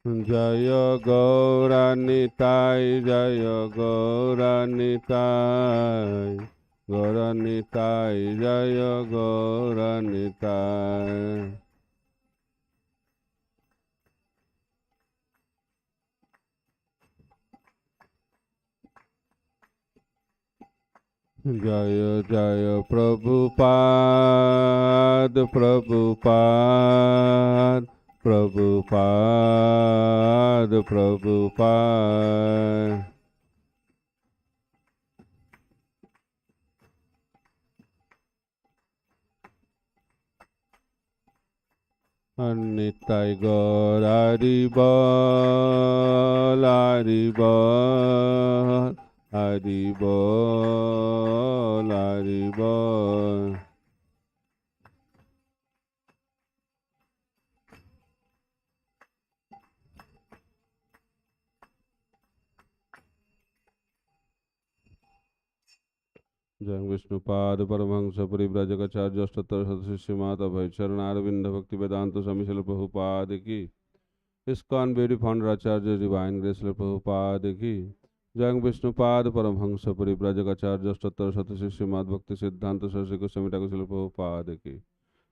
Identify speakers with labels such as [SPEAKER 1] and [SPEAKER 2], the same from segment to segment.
[SPEAKER 1] जय गौरानिताय जय गौरानिताय गौरानिताय जय गौरानिताय। जय जय प्रभुपाद प्रभुपाद प्रभुपाद प्रभुपाद। निताय गौर हरि बोल हरि बोल हरि बोल हरि बोल। जय विष्णुपाद परमहंस परिव्राजकाचार्य अष्टोत्तर शतशिष्य माता भय चरणारविंद भक्ति वेदांत स्वामी शिल प्रभुपाद की। इस्कॉन ब्यूटी फाउंडर आचार्य डिवाइन ग्रेस शिल प्रभुपाद की। जय विष्णुपाद परमहंस परिव्राजकाचार्य अष्टोत्तर शतशिष्य माता भक्ति सिद्धांत सरस्वती गोस्वामी ठाकुर शिल प्रभुपाद की।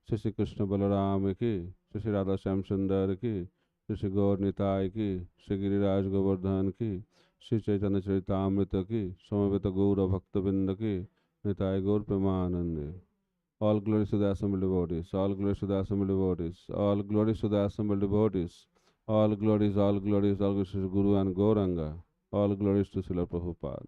[SPEAKER 1] श्री श्री कृष्ण बलराम की, श्री श्री राधा श्याम सुंदर की, श्री श्री गौर निताय की, श्री गिरिराज गोवर्धन की, श्री चैतन्य चरितामृत की, समवेत गौर भक्तबिंद की, निताय गौर Premanand. All glories to the assembled devotees, all glories to the assembled devotees, all glories to the assembled devotees, all glories, all glories, all glories to Guru and Gauranga, all glories to Srila Prabhupada.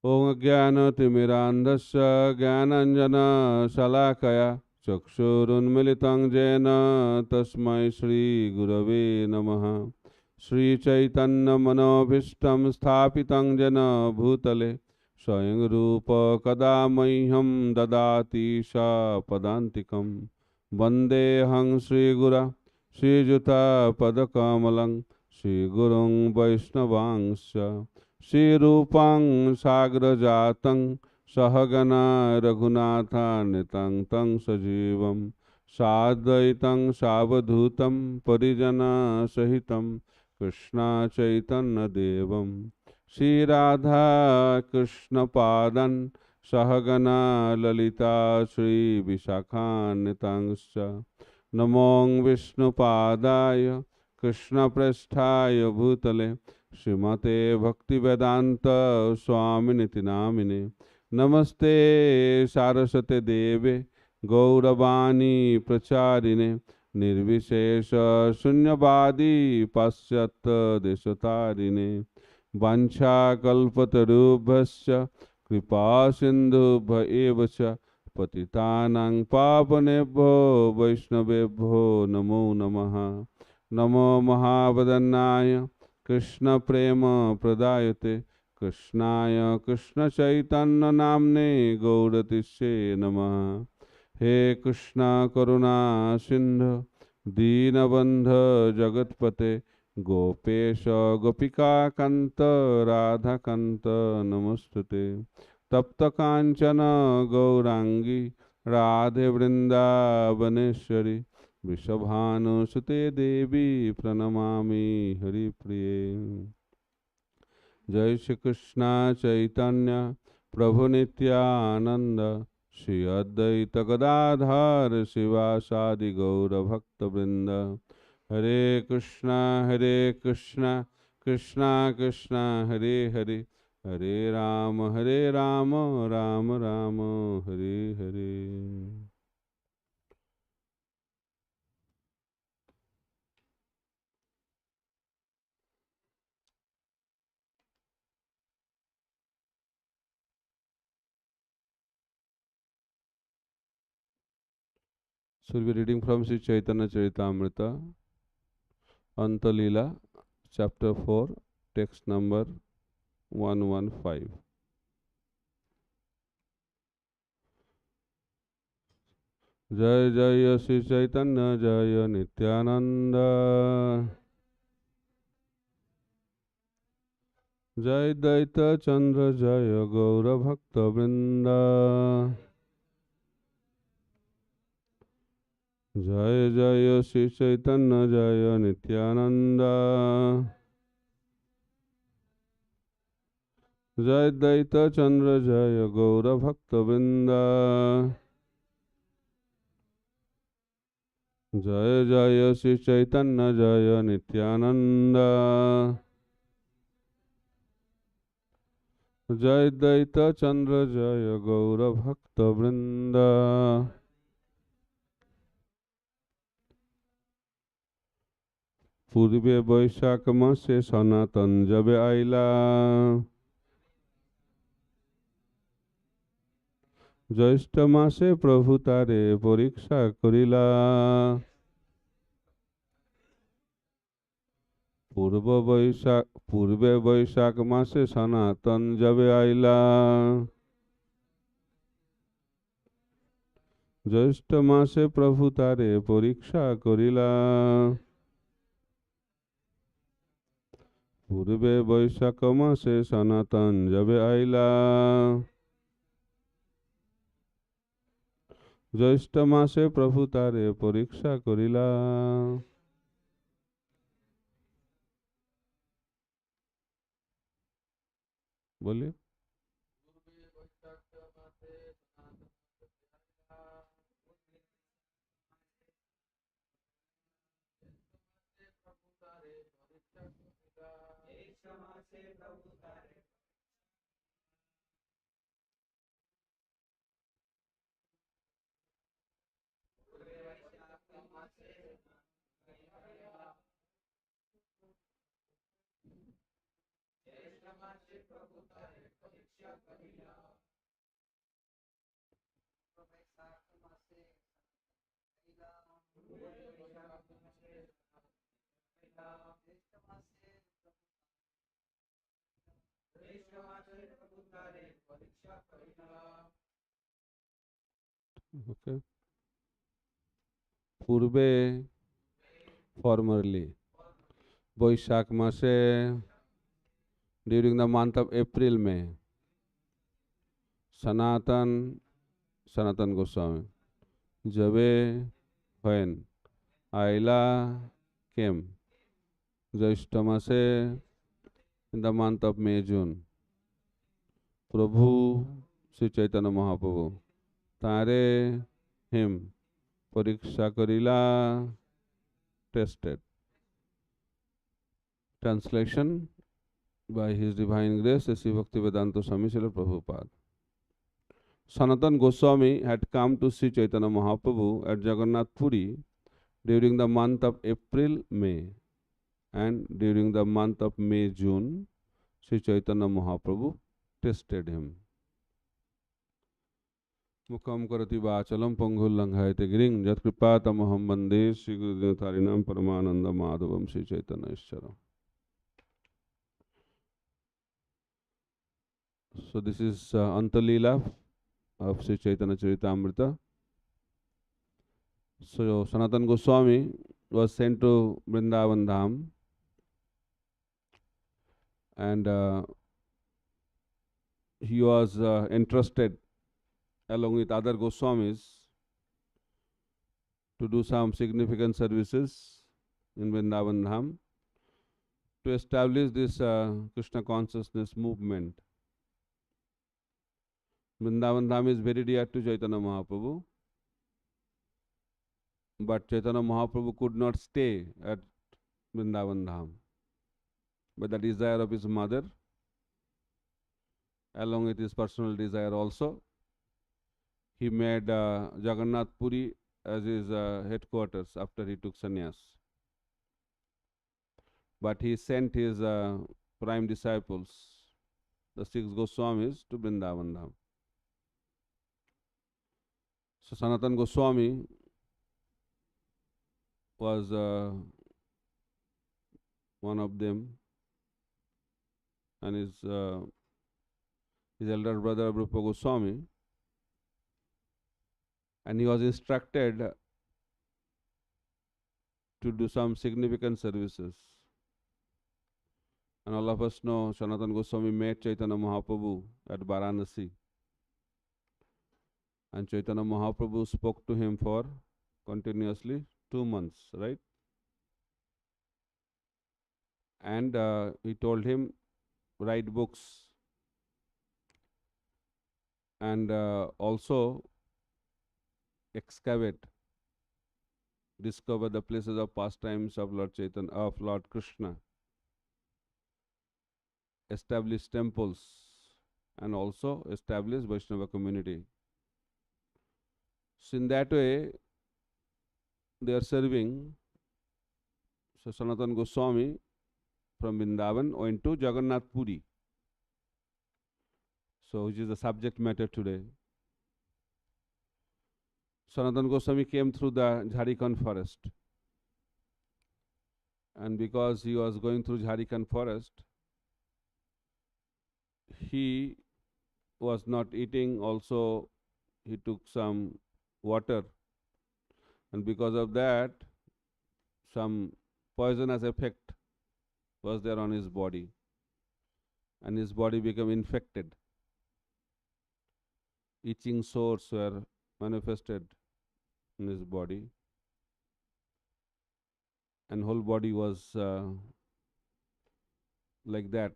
[SPEAKER 1] Om Jnana Timirandasya Jnananjana Shalakaya Chakshurunmilitam Jena Tasmai Shri Gurave Namaha. Shri Chaitanya Manobhishtam Sthapitam Jena Bhutale Swayam Rupa Kada Mahyam Dadati Sha Padantikam. Vandeham Shri Gura Shri Juta Padakamalang Shri Gurung Vaishnavangsya Shri Rupang Sagrajatang Sahagana Raghunathanitang Tang Sajivam Sadvaitam Savadhutam Parijana Sahitam Krishna Chaitanya Devam Shri Radha Krishna Padan Sahagana Lalita Shri Vishakhanitangscha Namong Vishnu Padaya Krishna Prasthaya Bhutale Srimate Bhakti Vedanta Swami Niti Namine Namaste Saraswate Deve Gauravani Pracharine Nirvishesha Shunyavadi Pasyat Deshatarine Vancha Kalpatarubhasya Kripa Sindhu Bhaevacha Patitanang Papanebho Vaishnavebho Namo Namaha Namo Mahavadannaya Krishna Prema Pradayate Krishnaya Krishna Chaitanya Namne Gauratishe Namaha. He Krishna Karuna Sindhu Deenabandha Jagatpate Gopesha Gopika Kanta Radha Kanta Namostute Tapta Kanchana Gaurangi Radhe Vrindavaneshwari Vrishabhanu Sute Devi Pranamami Hari Priye. Jai Shri Krishna Chaitanya Prabhu Nityananda Shri Advaita Gadadhar Sivasadi Gaura Bhakta Vrinda. Hare Krishna Krishna Krishna Hare Hare Hare Rama Rama Rama Hare Hare. So we'll be reading from Sri Chaitanya Charitamrita, Antalila, chapter 4, text number 115. Jai Jai Sri Chaitanya Jaya Nityananda Jai Daita Chandra Jaya Gaura Bhakta Vrinda जय जय श्री चैतन्य जय नित्यानंद जय द्वैत चंद्र जय गौर भक्तवृंद जय जय श्री चैतन्य जय नित्यानंद जय द्वैत चंद्र जय गौर भक्तवृंद। पूर्वे बैशाख मासे सनातन जब आइला জ্যৈষ্ঠ মাসে প্রভু তারে পরীক্ষা করিলা পূর্বে বৈশাখ মাসে সনাতন যাবে আইলা জ্যৈষ্ঠ মাসে প্রভু তারে পরীক্ষা করিলা পূর্বে বৈশাখ মাসে সনাতন যাবে আইলা জ্যৈষ্ঠ মাসে প্রভু তারে পরীক্ষা করিলা। बोलिए। Okay. Purve formerly Boishak Mase during the month of April May Sanatan Goswami Jabe when Aila came Jyeshta Mase in the month of May June Prabhu Sri Chaitanya Mahaprabhu Tare him Pariksha Karila tested. Translation by His Divine Grace, Sri Bhaktivedanta Swami Srila Prabhupada. Sanatana Goswami had come to see Chaitanya Mahaprabhu at Jagannath Puri during the month of April-May, and during the month of May-June, Sri Chaitanya Mahaprabhu tested him. Mukham karati vachalam panghullanghaite giring jat kripatamaham bande Sri Gurudetarinam Paramananda Madhavam Sri Chaitanya Ishvara. So this is Antalila of Sri Chaitanya Charitamrita. So Sanatana Goswami was sent to Vrindavan Dham, and he was entrusted along with other Goswamis to do some significant services in Vrindavan Dham to establish this Krishna consciousness movement. Vrindavan Dham is very dear to Chaitanya Mahaprabhu, but Chaitanya Mahaprabhu could not stay at Vrindavan Dham. By the desire of his mother, along with his personal desire also, he made Jagannath Puri as his headquarters after he took sannyas. But he sent his prime disciples, the 6 Goswamis, to Vrindavan Dham. So Sanatana Goswami was one of them, and his elder brother Rupa Goswami, and he was instructed to do some significant services. And all of us know Sanatana Goswami met Chaitanya Mahaprabhu at Varanasi, and Chaitanya Mahaprabhu spoke to him for continuously 2 months, right? And he told him, write books and also excavate, discover the places of pastimes of Lord Chaitanya, of Lord Krishna, establish temples, and also establish Vaishnava community. So in that way, they are serving. So Sanatana Goswami from Vrindavan went to Jagannath Puri. So which is the subject matter today. Sanatana Goswami came through the Jharikand forest. And because he was going through Jharikand forest, he was not eating, also he took some water, and because of that some poisonous effect was there on his body, and his body became infected. Itching sores were manifested in his body, and whole body was like that.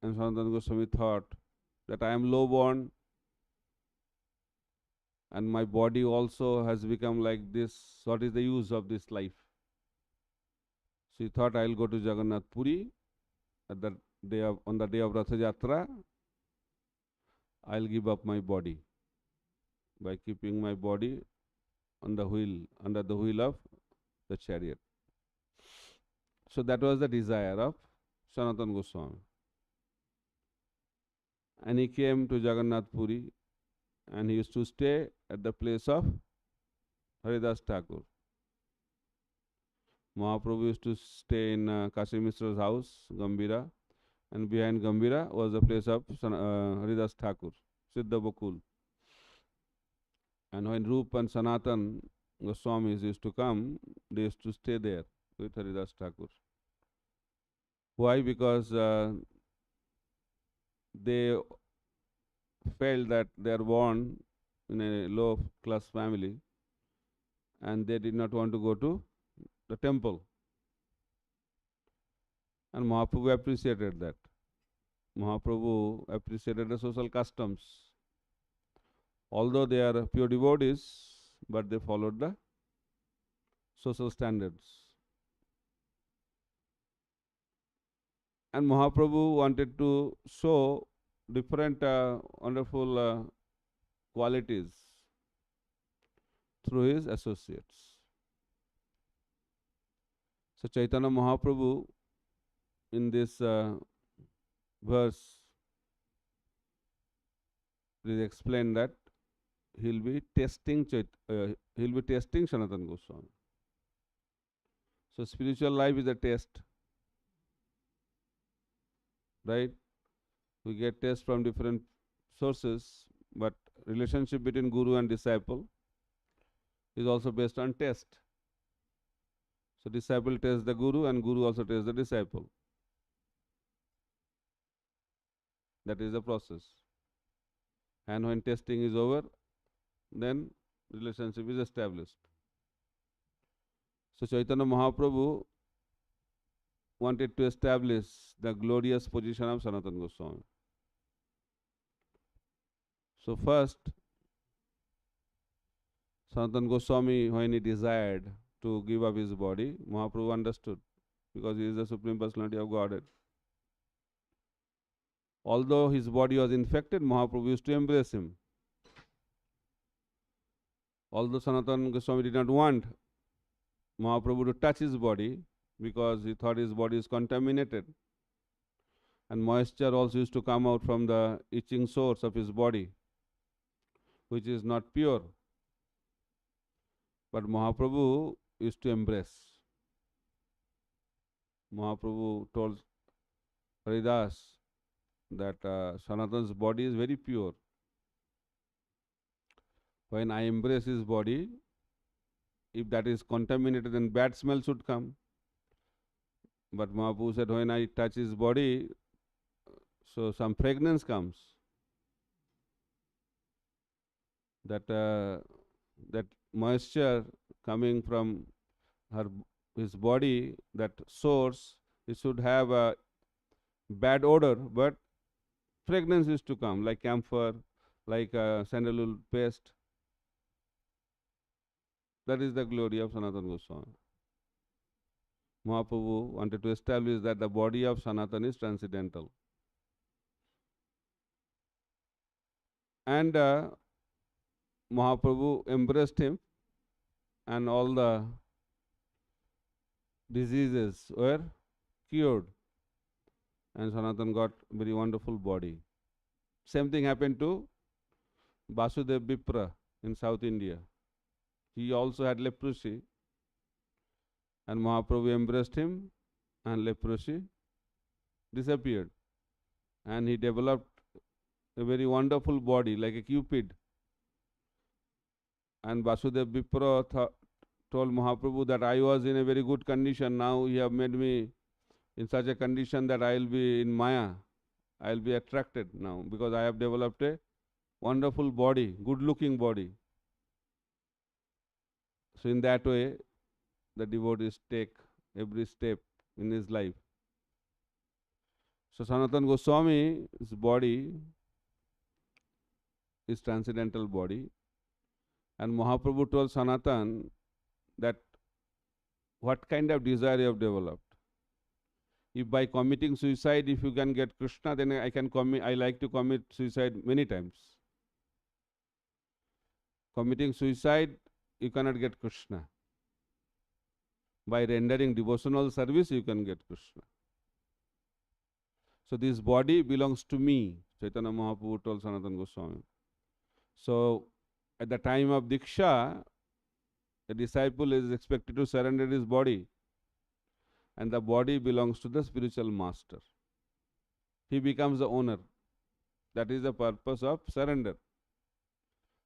[SPEAKER 1] And Sanatana Goswami thought that I am low born, and my body also has become like this. What is the use of this life? So he thought, I will go to Jagannath Puri at the on the day of Ratha Yatra. I will give up my body by keeping my body on the wheel, under the wheel of the chariot. So that was the desire of Sanatana Goswami. And he came to Jagannath Puri, and he used to stay at the place of Haridas Thakur. Mahaprabhu used to stay in Kashi Mishra's house, Gambira, and behind Gambira was the place of Haridas Thakur, Siddha Bakul. And when Rup and Sanatan Goswamis used to come, they used to stay there with Haridas Thakur. Why? Because they felt that they are born in a low class family and they did not want to go to the temple. And Mahaprabhu appreciated that. Mahaprabhu appreciated the social customs. Although they are pure devotees, but they followed the social standards. And Mahaprabhu wanted to show different wonderful qualities through his associates. So Chaitanya Mahaprabhu in this verse, it is explained that he'll be testing Sanatana Goswami. So spiritual life is a test, right? We get tests from different sources, but relationship between guru and disciple is also based on test. So disciple tests the guru and guru also tests the disciple. That is the process. And when testing is over, then relationship is established. So Chaitanya Mahaprabhu wanted to establish the glorious position of Sanatana Goswami. So first, Sanatana Goswami, when he desired to give up his body, Mahaprabhu understood, because he is the Supreme Personality of Godhead. Although his body was infected, Mahaprabhu used to embrace him. Although Sanatana Goswami did not want Mahaprabhu to touch his body, because he thought his body is contaminated, and moisture also used to come out from the itching sores of his body, which is not pure. But Mahaprabhu used to embrace. Mahaprabhu told Haridas that Sanatana's body is very pure. When I embrace his body, if that is contaminated, then bad smell should come. But Mahaprabhu said, when I touch his body, so some fragrance comes. That moisture coming from his body, that source, it should have a bad odor, but fragrance is to come, like camphor, like sandalwood paste. That is the glory of Sanatana Goswami. Mahaprabhu wanted to establish that the body of Sanatana is transcendental. And Mahaprabhu embraced him, and all the diseases were cured, and Sanatana got very wonderful body. Same thing happened to Vasudev Vipra in South India. He also had leprosy, and Mahaprabhu embraced him, and leprosy disappeared. And he developed a very wonderful body, like a cupid. And Vasudev Vipra told Mahaprabhu that I was in a very good condition. Now you have made me in such a condition that I will be in Maya. I will be attracted now because I have developed a wonderful body, good looking body. So in that way, the devotees take every step in his life. So Sanatana Goswami's body is transcendental body, and Mahaprabhu told Sanatana that what kind of desire you have developed. If by committing suicide, if you can get Krishna, then I like to commit suicide many times. Committing suicide, you cannot get Krishna. By rendering devotional service, you can get Krishna. So this body belongs to me, Chaitanya Mahaprabhu told Sanatana Goswami. So at the time of Diksha, the disciple is expected to surrender his body, and the body belongs to the spiritual master. He becomes the owner. That is the purpose of surrender.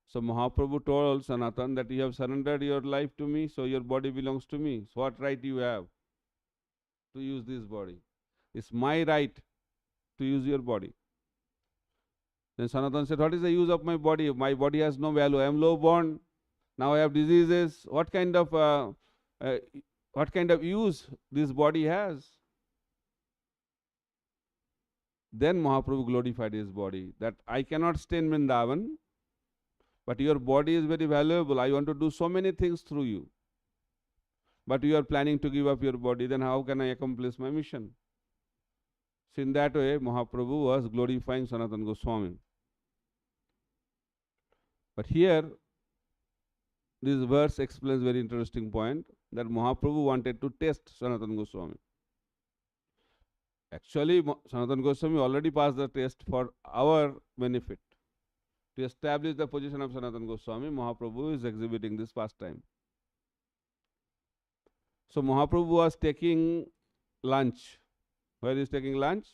[SPEAKER 1] So Mahaprabhu told Sanatana that you have surrendered your life to me, so your body belongs to me. So what right you have to use this body? It's my right to use your body. Then Sanatana said, what is the use of my body? My body has no value. I am low born. Now I have diseases. What kind of use this body has? Then Mahaprabhu glorified his body, that I cannot stay in Vrindavan, but your body is very valuable. I want to do so many things through you. But you are planning to give up your body, then how can I accomplish my mission? So in that way, Mahaprabhu was glorifying Sanatana Goswami. But here, this verse explains very interesting point, that Mahaprabhu wanted to test Sanatana Goswami. Actually, Sanatana Goswami already passed the test for our benefit. To establish the position of Sanatana Goswami, Mahaprabhu is exhibiting this pastime. So Mahaprabhu was taking lunch. Where is taking lunch?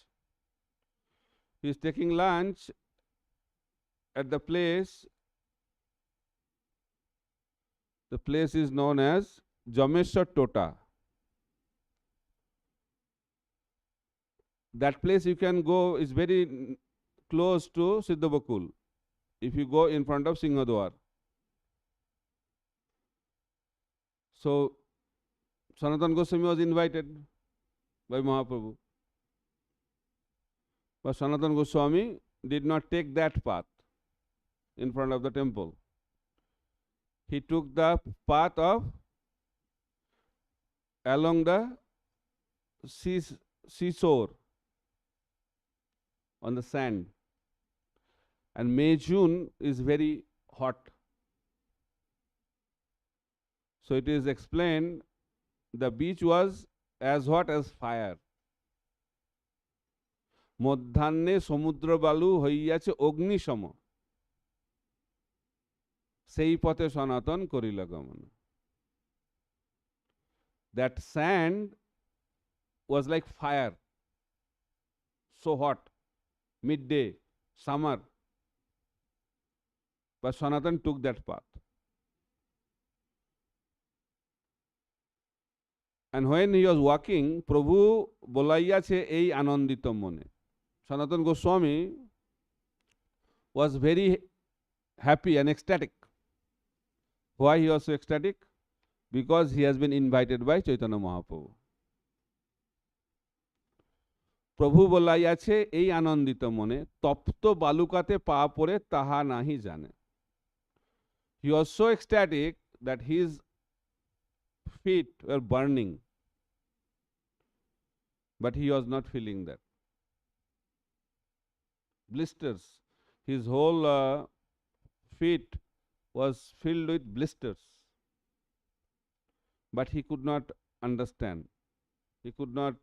[SPEAKER 1] He is taking lunch at the place. The place is known as Jameshwar Tota. That place you can go is very close to Siddhabakul. If you go in front of Singhadwar. So Sanatana Goswami was invited by Mahaprabhu. But Sanatana Goswami did not take that path in front of the temple. He took the path of along the seashore on the sand. And May, June is very hot. So it is explained the beach was as hot as fire. মধ্যাহ্নে সমুদ্র বালু হইয়াছে অগ্নিসম, সেই পথে সনাতন করিল গমন. That sand was like fire, so hot, midday, summer. But Sanatana took that path. And when he was walking, Prabhu bolaiyache ei anandito mone. Sanatana Goswami was very happy and ecstatic. Why he was so ecstatic? Because he has been invited by Chaitanya Mahaprabhu. প্রভু বলাইয়াছে এই আনন্দিত মনে তপ্ত বালুকাতে পা পড়ে তাহা নাহি জানে. He was so ecstatic that his feet were burning, but he was not feeling that. Blisters. His whole feet was filled with blisters, but he could not understand. He could not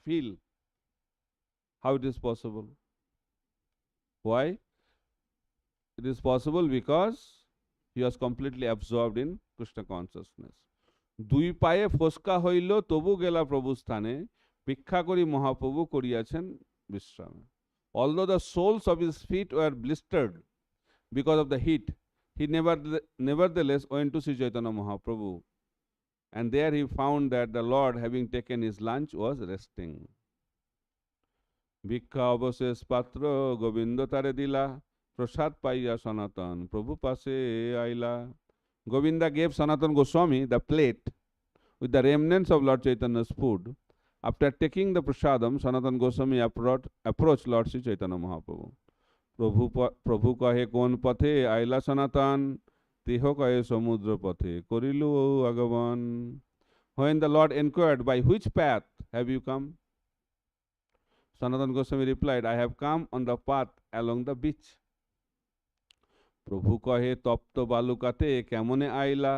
[SPEAKER 1] feel how it is possible. Why? It is possible because he was completely absorbed in Krishna consciousness. দুই পায়ে ফসকা হইল তবু গেলা প্রভু স্থানে ভিক্ষা করি মহাপ্রভু করিয়াছেন বিশ্রামে. Although the soles of his feet were blistered because of the heat, he nevertheless went to Sri Chaitanya Mahaprabhu, and there he found that the Lord, having taken his lunch, was resting. ভিক্ষা অবশেষ পাত্র গোবিন্দ তারে দিলা প্রসাদ পাইয়া সনাতন প্রভু পাশে আইলা. Govinda gave Sanatana Goswami the plate with the remnants of Lord Chaitanya's food. After taking the prasadam, Sanatana Goswami approached Lord Sri Chaitanya Mahaprabhu. প্রভু কহে কোন পথে আইলা সনাতন দেহ কহে সমুদ্র পথে করিলু আগমন. When the Lord inquired, by which path have you come? Sanatana Goswami replied, I have come on the path along the beach. প্রভু কহে তপ্ত বালুকাতে কেমনে আইলা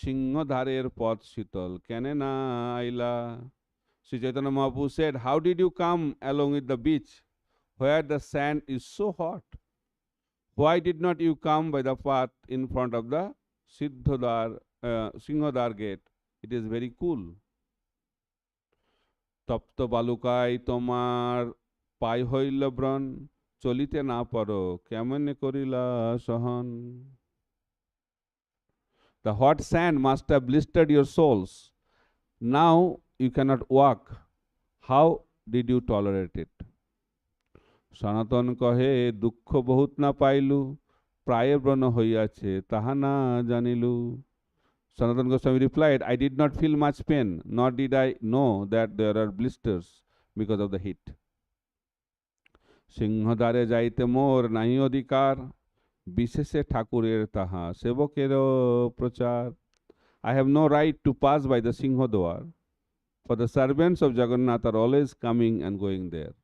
[SPEAKER 1] সিংহধারের পথ শীতল কেনে না আইলা. Sri Chaitanya Mahaprabhu said, how did you come along with the beach where the sand is so hot? Why did not you come by the path in front of the Singhadar gate? It is very cool. তপ্ত বালুকায় তোমার পাই হইল ব্রণ চলিতে না পারো কেমনে করিলা সহন. The hot sand must have blistered your soles. Now you cannot walk. How did you tolerate it? সনাতন কহে দুঃখ বহুত না পাইলু প্রায় ব্রণ হইয়াছে তাহা না জানিলু. Sanatana Goswami replied, I did not feel much pain, nor did I know that there are blisters because of the heat. সিংহদ্বারে যাইতে মোর নাহি অধিকার বিশেষে ঠাকুরের তাহা সেবকেরও প্রচার. I have no right to pass by the Singhadwar, for the servants of Jagannath are always coming and going there.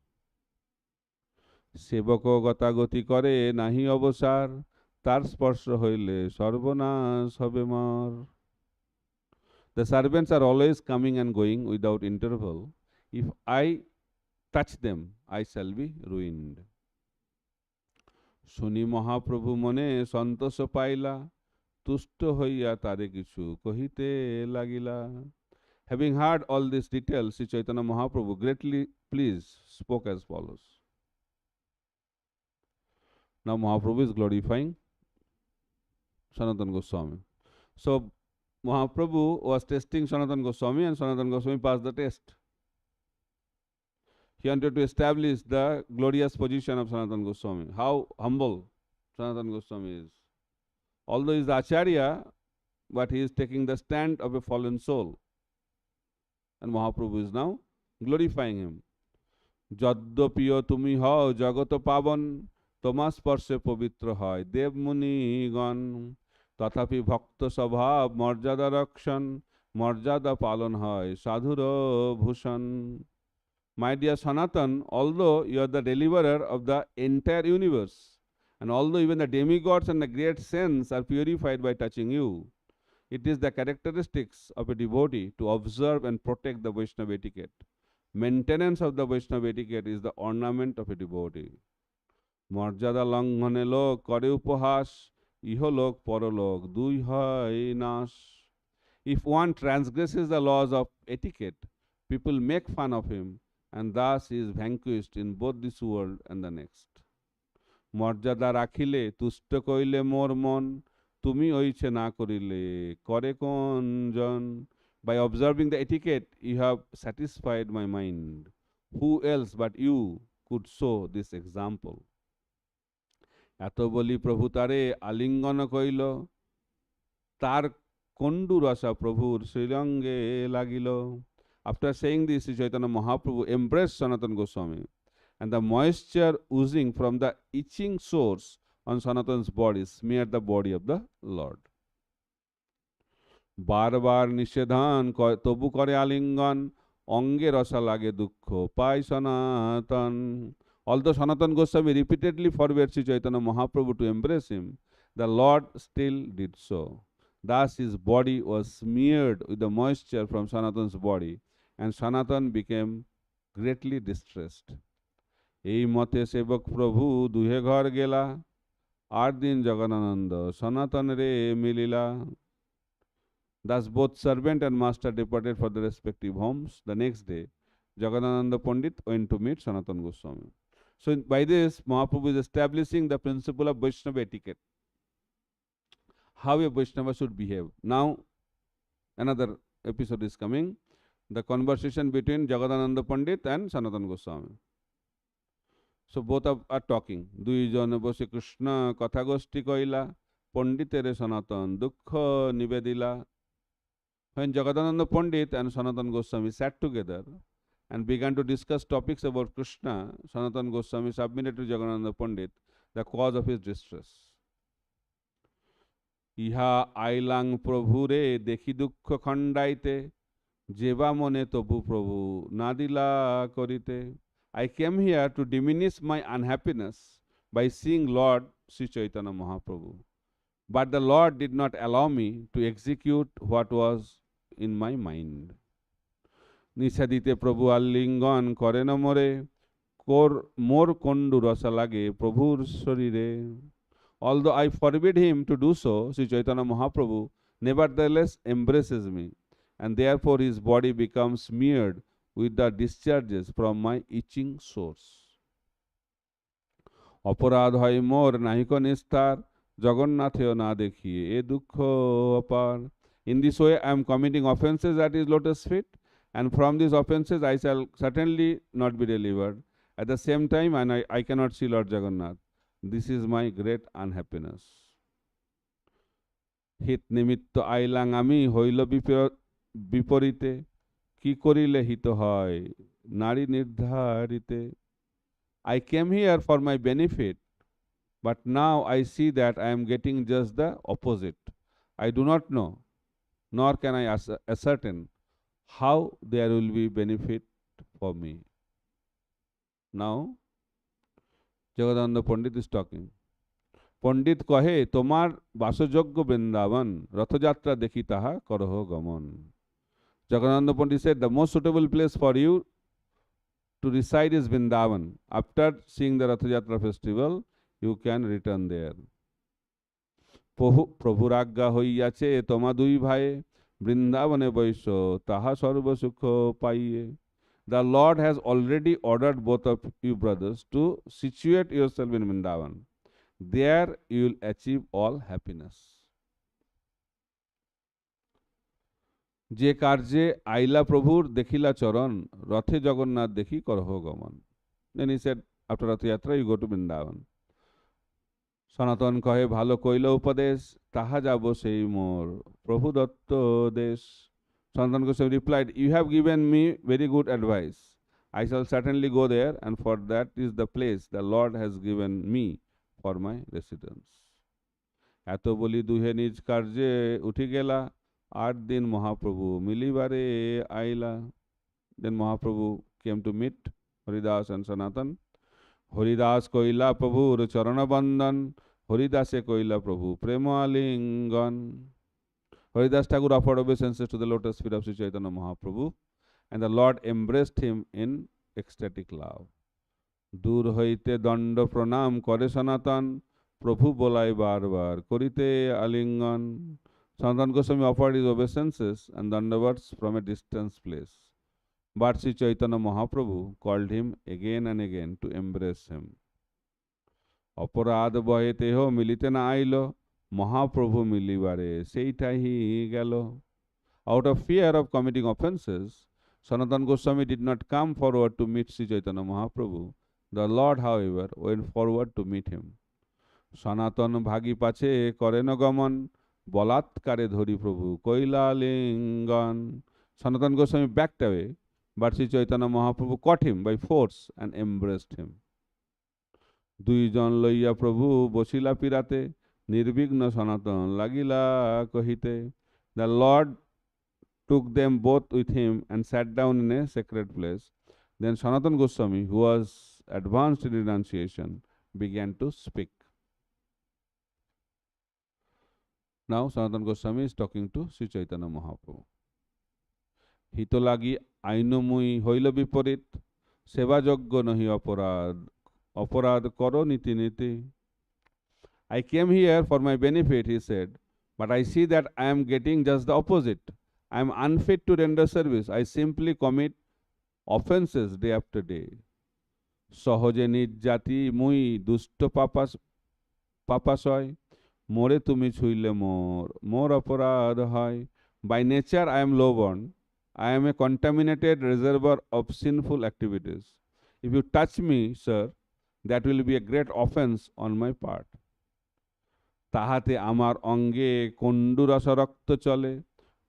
[SPEAKER 1] সেবক গতাগতি করে নাহি অবসার তার স্পর্শ হইলে সর্বনাশ হবে মর. The servants are always coming and going without interval. If I touch them, I shall be ruined. শুনি মহাপ্রভু মনে সন্তোষ পাইলা তুষ্ট হইয়া তারে কিছু কহিতে লাগিলা. Having heard all these details, Sri Chaitanya Mahaprabhu, greatly pleased, spoke as follows. Now Mahaprabhu is glorifying Sanatana Goswami. So Mahaprabhu was testing Sanatana Goswami, and Sanatana Goswami passed the test. He wanted to establish the glorious position of Sanatana Goswami, how humble Sanatana Goswami is. Although he is the Acharya, but he is taking the stand of a fallen soul. And Mahaprabhu is now glorifying him. যদ্যপিও তুমি হও জগত পাবন তোমার স্পর্শে পবিত্র হয় দেব মুনিগণ তথাপি ভক্ত স্বভাব মর্যাদা রক্ষণ মর্যাদা পালন হয় সাধুর ভূষণ. My dear Sanatan, although you are the deliverer of the entire universe, and although even the demigods and the great saints are purified by touching you, it is the characteristics of a devotee to observe and protect the Vaishnava etiquette. Maintenance of the Vaishnava etiquette is the ornament of a devotee. মর্যাদা লঙ্ঘনে লোক করে উপহাস ইহলোক পরলোক দুই হয় নাশ. If one transgresses the laws of etiquette, people make fun of him, and thus he is vanquished in both this world and the next. মর্যাদা রাখিলে তুষ্ট কইলে মোর মন তুমি ওইছে না করিলে করে কোন জন. By observing the etiquette, you have satisfied my mind. Who else but you could show this example? এত বলি প্রভু তারে আলিঙ্গন কইল তার কণ্ডু রসা প্রভুর শ্রীরঙ্গে লাগিল. After saying this, Sri Chaitanya Mahaprabhu embraced Sanatana Goswami, and the moisture oozing from the itching source on Sanatana's body smeared the body of the Lord. বারবার নিষেধান তবু করে আলিঙ্গন, অঙ্গে রসা লাগে দুঃখ পায় সনাতন. Although Sanatana Goswami repeatedly forbade Sri Chaitanya Mahaprabhu to embrace him, the Lord still did so. Thus his body was smeared with the moisture from Sanatana's body, and Sanatan became greatly distressed. এই মতে সেবক প্রভু দুহে ঘর গেলা, 8 দিন জগনানন্দ সনাতন রে মিলিলা. Thus both servant and master departed for their respective homes. The next day, Jagadananda Pandit went to meet Sanatana Goswami. So by this, Mahaprabhu is establishing the principle of Vaishnava etiquette, how a Vaishnava should behave. Now, another episode is coming, the conversation between Jagadananda Pandit and Sanatana Goswami. So both are talking. দুইজনে বসে কৃষ্ণ কথা গোষ্ঠী কইলা, পণ্ডিতেরে সনাতন দুঃখ নিবেদিলা. When Jagadananda Pandit and Sanatana Goswami sat together and began to discuss topics about Krishna, Sanatana Goswami submitted to Jagadananda Pandit the cause of his distress. ইহা আইলাং প্রভুরে দেখি দুঃখ খণ্ডাইতে, যেবা মনে তবু প্রভু না দিলা করিতে. I came here to diminish my unhappiness by seeing Lord Sri Chaitanya Mahaprabhu. But the Lord did not allow me to execute what was in my mind. নিষাদিতে প্রভু আলিঙ্গন করে না মোরে, মোর কণ্ডু রসা লাগে প্রভুর শরীরে. Although I forbid him to do so, Sri Chaitanya Mahaprabhu nevertheless embraces me, and therefore his body becomes smeared with the discharges from my itching source. অপরাধ হয় মোর নাহিক নিস্তার, জগন্নাথেও না দেখিয়ে এ দুঃখ অপার. In this way I am committing offences at his lotus feet, and from these offences I shall certainly not be delivered. At the same time, and I cannot see Lord Jagannath. This is my great unhappiness. হিত নিমিত্ত আইলাং আমি হইল বিপরীতে, কি করিলে হিত হয় নারী নির্ধারিতে. I came here for my benefit, but now I see that I am getting just the opposite. I do not know, nor can I ascertain how there will be benefit for me. Now, Jagadananda Pandit is talking. পণ্ডিত কহে তোমার বাসযোগ্য বৃন্দাবন, রথযাত্রা দেখি তাহা করহ গমন. Jagadananda Pandit said, the most suitable place for you to reside is Vrindavan. After seeing the Rathayatra festival, you can return there. প্রভুর আজ্ঞা হইয়াছে তোমা দুই ভাই, বৃন্দাবনে বৈশ তাহা সর্বসুখ পাইয়ে. The Lord has already ordered both of you brothers to situate yourself in Vrindavan. There you will achieve all happiness. যে কার্যে আইলা প্রভুর দেখিলা চরণ, রথে জগন্নাথ দেখি করহ গমন. Then he said, after Rath Yatra you go to Vrindavan. সনাতন কহে ভালো কইল উপদেশ, তাহা যাব সেই মোর প্রভু দত্ত দেশ. Sanatana Goswami replied, you have given me very good advice. I shall certainly go there, and for that is the place the Lord has given me for my residence. এত বলি দুহে নিজ কার্যে উঠি গেলা, 8 দিন মহাপ্রভু মিলিবারে আইলা. Then Mahaprabhu came to meet Haridas and Sanatan. Haridas কইলা প্রভুর চরণ বন্দন, হরিদাসে কইলা প্রভু প্রেম আলিঙ্গন. Haridas Thakur offered obeisances to the lotus feet of Sri Chaitanya Mahaprabhu, and the Lord embraced him in ecstatic love. দূর হইতে দণ্ড প্রণাম করে সনাতন, প্রভু বলাই বারবার করিতে আলিঙ্গন. Sanatana Goswami offered his obeisances and dandavats from a distant place, but Sri Chaitanya Mahaprabhu called him again and again to embrace him. অপরাধ বহে তেহ মিলিতে না আইল, মহাপ্রভু মিলিবারে সেইটাই গেল. Out of fear of committing offences, Sanatana Goswami did not come forward to meet Sri Chaitanya Mahaprabhu. The Lord, however, went forward to meet him. সনাতন ভাগী পাছে করেন গমন, বলাৎকারে ধরি প্রভু কৈলালিঙ্গন. Sanatana Goswami backed away, but Sri Chaitanya Mahaprabhu caught him by force and embraced him. দুইজন লইয়া প্রভু বসিলা পিরাতে, নির্বিঘ্ন সনাতন লাগিলা কহিতে. The Lord took them both with him and sat down in a sacred place. Then Sanatana Goswami, who was advanced in renunciation, began to speak. Now Sanatana Goswami is talking to Sri Chaitanya Mahaprabhu. হিত লাগি আইনমুই হইল বিপরীত, সেবাযজ্ঞ নহি অপরাধ, অপরাধ কর নীতি নীতি. I came here for my benefit, he said, but I see that I am getting just the opposite. I am unfit to render service. I simply commit offenses day after day. সহজে নিজ জাতি মুই দুষ্ট পাপাশয়, মোরে তুমি ছুইলে মোর, মোর অপরাধ হয়. By nature I am low-born. I am a contaminated reservoir of sinful activities. If you touch me, sir, that will be a great offense on my part. তাহাতে আমার অঙ্গে কণ্ডুরস রক্ত চলে,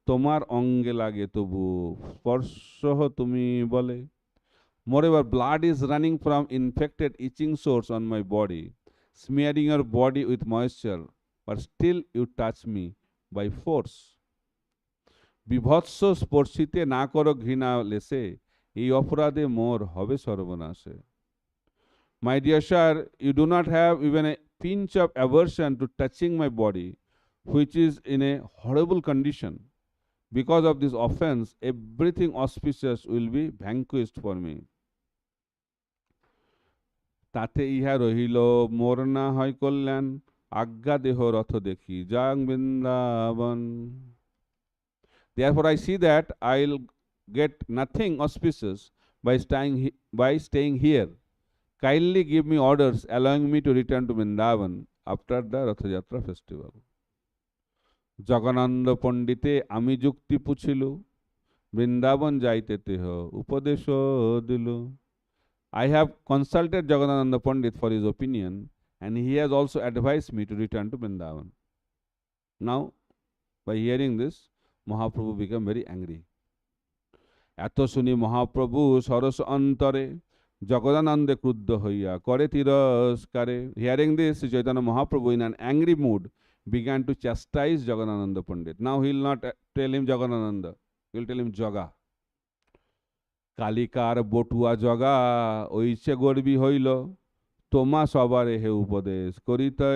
[SPEAKER 1] তোমার অঙ্গে লাগে তবু স্পর্শ তুমি বলে. Moreover, blood is running from infected itching sores on my body, smearing your body with moisture, but still you touch me by force. বিভৎস স্পর্শিতে না করো ঘৃণা লেসে, এই অপরাধে মোর হবে সর্বনাশে. My dear sir, you do not have even a pinch of aversion to touching my body, which is in a horrible condition. Because of this offense, everything auspicious will be vanquished for me. তাতে ইহা রহিল মোর না হয় কল্যাণ, আজ্ঞা দেহ রথ দেখি যাং Vrindavan. Therefore I see that I'll get nothing auspicious by staying here. Kindly give me orders allowing me to return to Vrindavan after the Ratha Yatra festival. জগনানন্দ পণ্ডিতে আমি যুক্তি পুছিল, বৃন্দাবন যাইতে তেহ উপদেশ দিল. I have consulted Jagadananda Pandit for his opinion, and he has also advised me to return to Vrindavan. Now, by hearing this, Mahaprabhu became very angry. এত শুনি মহাপ্রভু সরস অন্তরে, জগদানন্দে ক্রুদ্ধ হইয়া করে তিরস্কারে. Hearing this, Sri Chaitanya Mahaprabhu in an angry mood began to chastise Jagadananda Pandit. Now he will not tell him Jagadananda, he will tell him Jaga. কালিকার বটুয়া জগা ওইছে গর্বী হইল, তোমা সবারে হে উপদেশ করিতে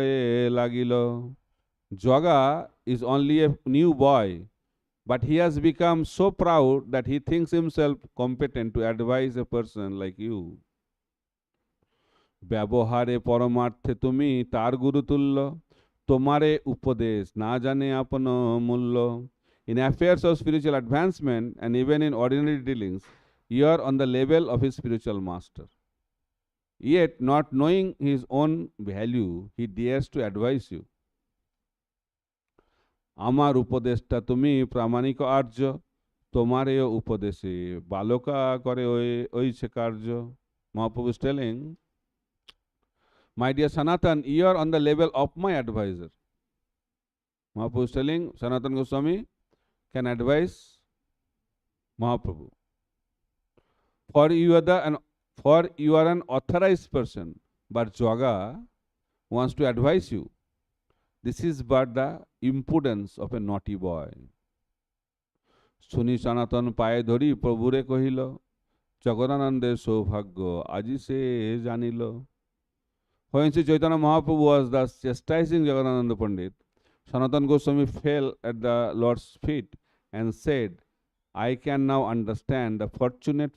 [SPEAKER 1] লাগিল. Jaga is only a new boy, but he has become so proud that he thinks himself competent to advise a person like you. ব্যবহারে পরমার্থে তুমি তার গুরুতুল্য, তোমারে উপদেশ না জানে আপন মূল্য. In affairs of spiritual advancement and even in ordinary dealings, you are on the level of his spiritual master. Yet, not knowing his own value, he dares to advise you. আমার উপদেশটা তুমি প্রামাণিক আর্য, তোমার এ উপদেশে বালকা করে ওইছে কার্য. Mahaprabhu is telling, my dear Sanatan, you are on the level of my advisor. Mahaprabhu is telling Sanatana Goswami can advise Mahaprabhu. For you are an authorized person, but Jaga wants to advise you. This is but the impudence of a naughty boy. শুনি সনাতন পায়ে ধরি প্রভুরে কহিল, জগদানন্দের সৌভাগ্য আজি সে জানিল. When Sri Chaitanya Mahaprabhu was thus chastising Jagadananda Pandit, Sanatana Goswami fell at the Lord's feet and said, I can now understand the fortunate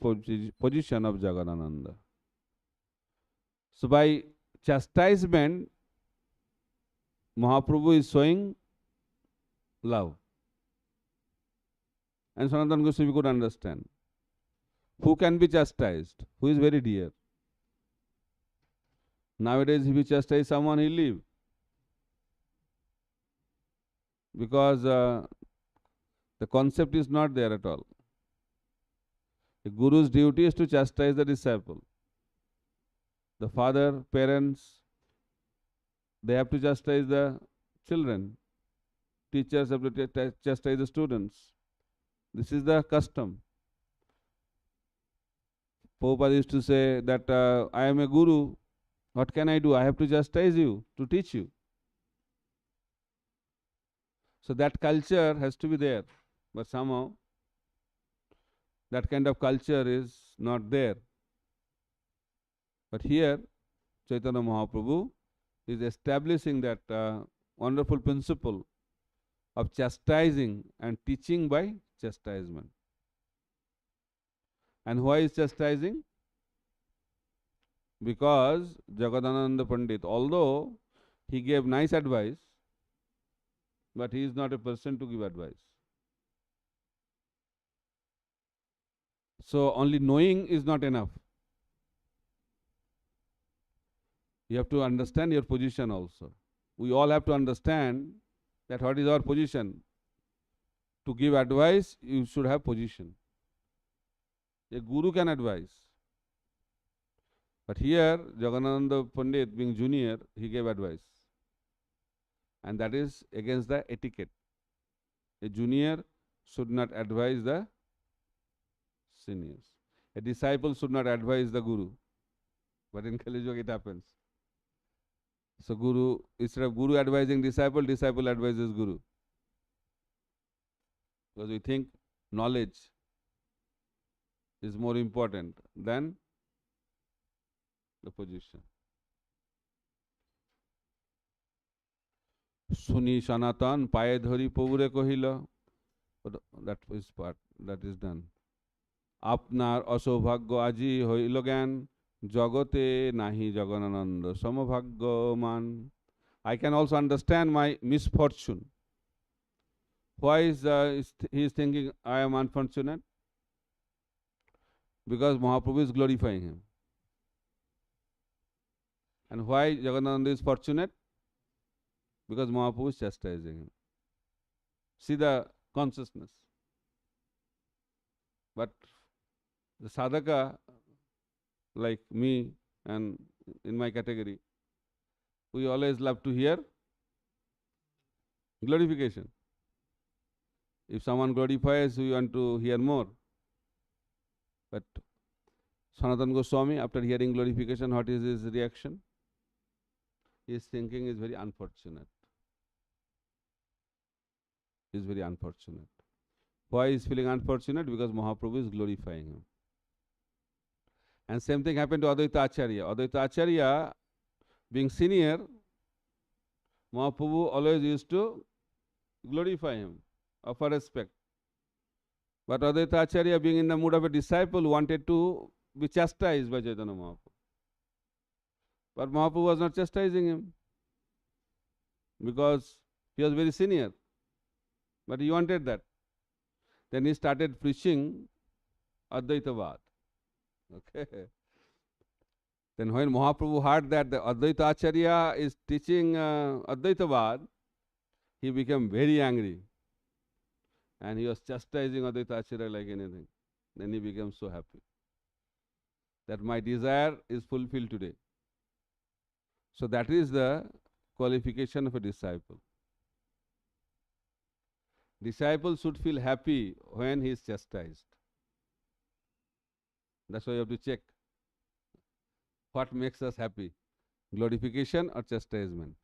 [SPEAKER 1] position of Jagadananda. So by chastisement, Mahaprabhu is showing love. And Sanatana Goswami could understand. Who can be chastised? Who is very dear? Nowadays, if you chastise someone, he'll leave. Because the concept is not there at all. The Guru's duty is to chastise the disciple. The father, parents, they have to chastise the children. teachers have to chastise the students. This is the custom. Prabhupada used to say that I am a guru. What can I do? I have to chastise you, to teach you. So that culture has to be there. But somehow that kind of culture is not there. But here, Chaitanya Mahaprabhu is establishing that wonderful principle of chastising and teaching by chastisement. And why is chastising? Because Jagadananda Pandit, although he gave nice advice, but he is not a person to give advice. So only knowing is not enough. You have to understand your position also. We all have to understand that what is our position. To give advice, you should have position. A guru can advise. But here, Jagannatha Pandit, being junior, he gave advice. And that is against the etiquette. A junior should not advise the seniors. A disciple should not advise the guru. But in Kali Yuga it happens. So guru, instead of guru advising disciple, disciple advises guru. Because we think knowledge is more important than the position. Suni Sanatan paye dhari pogure kohila. That is part, that is done. Apnar asobhagyo aji hoilo gyan, jagote nahi jaganananda samabhagyaman. I can also understand my misfortune. Why is he is thinking I am unfortunate? Because Mahaprabhu is glorifying him. And why Jagannatha is fortunate? Because Mahaprabhu is chastising him. See the consciousness. But the sadhaka, like me and in my category, we always love to hear glorification. If someone glorifies, we want to hear more. But Sanatana Goswami, after hearing glorification, what is his reaction? His thinking is very unfortunate. He is very unfortunate. Why is feeling unfortunate? Because Mahaprabhu is glorifying him. And same thing happened to Advaita Acharya. Advaita Acharya, being senior, Mahaprabhu always used to glorify him, offer respect. But Advaita Acharya, being in the mood of a disciple, wanted to be chastised by Chaitanya Mahaprabhu. But Mahaprabhu was not chastising him because he was very senior. But he wanted that. Then he started preaching Advaitavad. Okay. Then when Mahaprabhu heard that the Advaita Acharya is teaching Advaitavad, he became very angry. And he was chastising Advaita Acharya like anything. Then he became so happy that my desire is fulfilled today. So that is the qualification of a disciple. Disciple should feel happy when he is chastised. That's why you have to check what makes us happy, glorification or chastisement.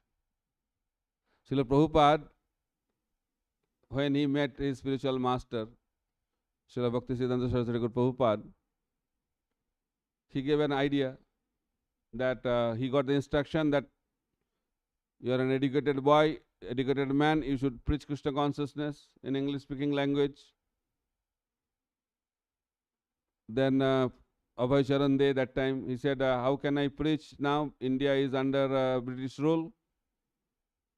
[SPEAKER 1] Srila Prabhupada, when he met his spiritual master, Srila Bhakti Siddhanta Saraswati Prabhupada, he gave an idea that he got the instruction that you are an educated boy, educated man, you should preach Krishna consciousness in English speaking language. Then Abhay Charan Dey, that time, he said, how can I preach now? India is under British rule.